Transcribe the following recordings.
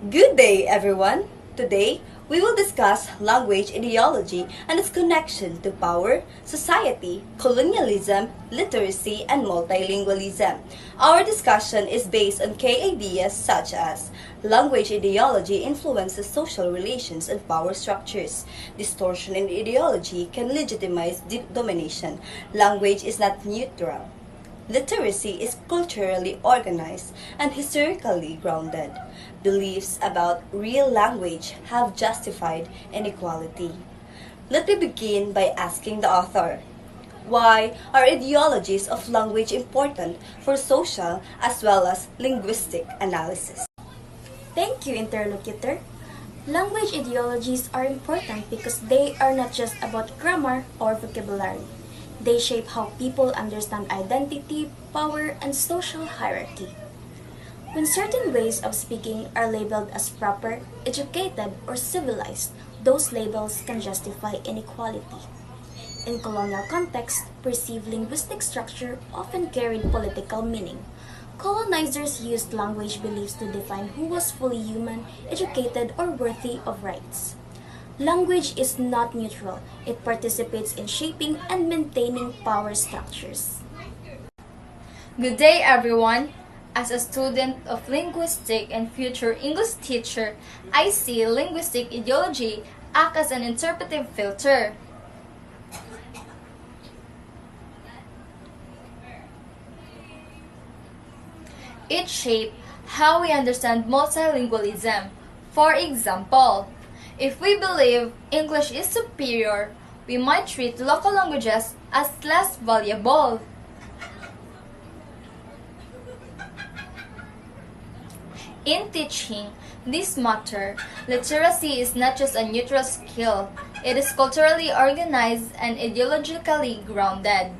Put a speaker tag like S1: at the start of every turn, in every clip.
S1: Good day, everyone. Today, we will discuss language ideology and its connection to power, society, colonialism, literacy, and multilingualism. Our discussion is based on key ideas such as language ideology influences social relations and power structures. Distortion in ideology can legitimize domination. Language is not neutral. Literacy is culturally organized and historically grounded. Beliefs about real language have justified inequality. Let me begin by asking the author, why are ideologies of language important for social as well as linguistic analysis?
S2: Thank you, interlocutor. Language ideologies are important because they are not just about grammar or vocabulary. They shape how people understand identity, power, and social hierarchy. When certain ways of speaking are labeled as proper, educated, or civilized, those labels can justify inequality. In colonial context, perceived linguistic structure often carried political meaning. Colonizers used language beliefs to define who was fully human, educated, or worthy of rights. Language is not neutral. It participates in shaping and maintaining power structures.
S3: Good day, everyone. As a student of linguistics and future English teacher, I see linguistic ideology act as an interpretive filter. It shapes how we understand multilingualism. For example, if we believe English is superior, we might treat local languages as less valuable. In teaching this matter, literacy is not just a neutral skill, it is culturally organized and ideologically grounded.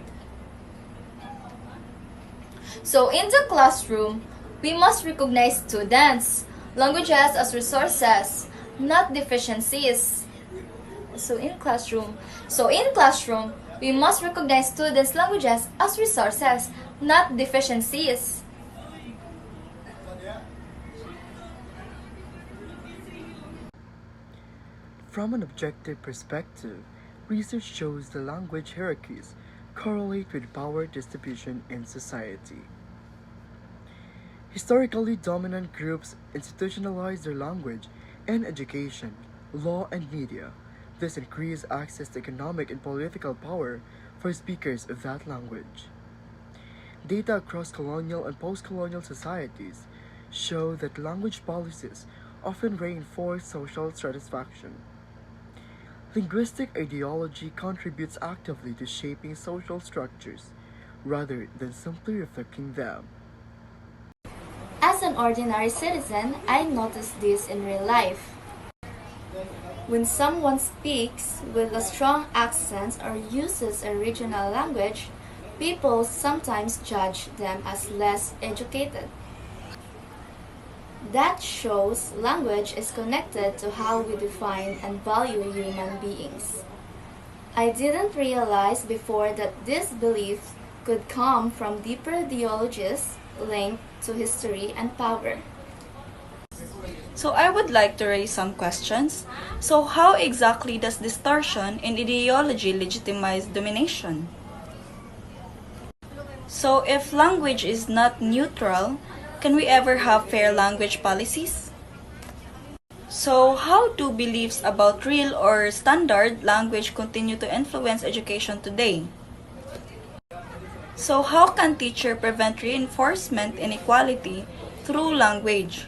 S3: So in the classroom, we must recognize students, languages as resources, not deficiencies. So in classroom, we must recognize students' languages as resources, not deficiencies.
S4: From an objective perspective, research shows the language hierarchies correlate with power distribution in society. Historically dominant groups institutionalize their language in education, law, and media. This increased access to economic and political power for speakers of that language. Data across colonial and post-colonial societies show that language policies often reinforce social satisfaction. Linguistic ideology contributes actively to shaping social structures rather than simply reflecting them.
S2: As an ordinary citizen, I notice this in real life. When someone speaks with a strong accent or uses a regional language, people sometimes judge them as less educated. That shows language is connected to how we define and value human beings. I didn't realize before that this belief could come from deeper ideologies linked to history and power.
S1: So I would like to raise some questions. So how exactly does distortion in ideology legitimize domination? So if language is not neutral, can we ever have fair language policies? So how do beliefs about real or standard language continue to influence education today? So how can teachers prevent reinforcement inequality through language?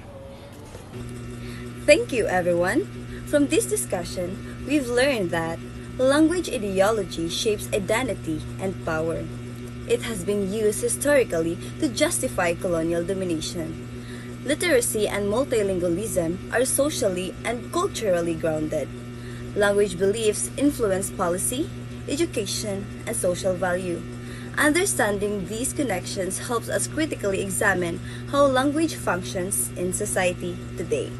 S1: Thank you, everyone. From this discussion, we've learned that language ideology shapes identity and power. It has been used historically to justify colonial domination. Literacy and multilingualism are socially and culturally grounded. Language beliefs influence policy, education, and social value. Understanding these connections helps us critically examine how language functions in society today.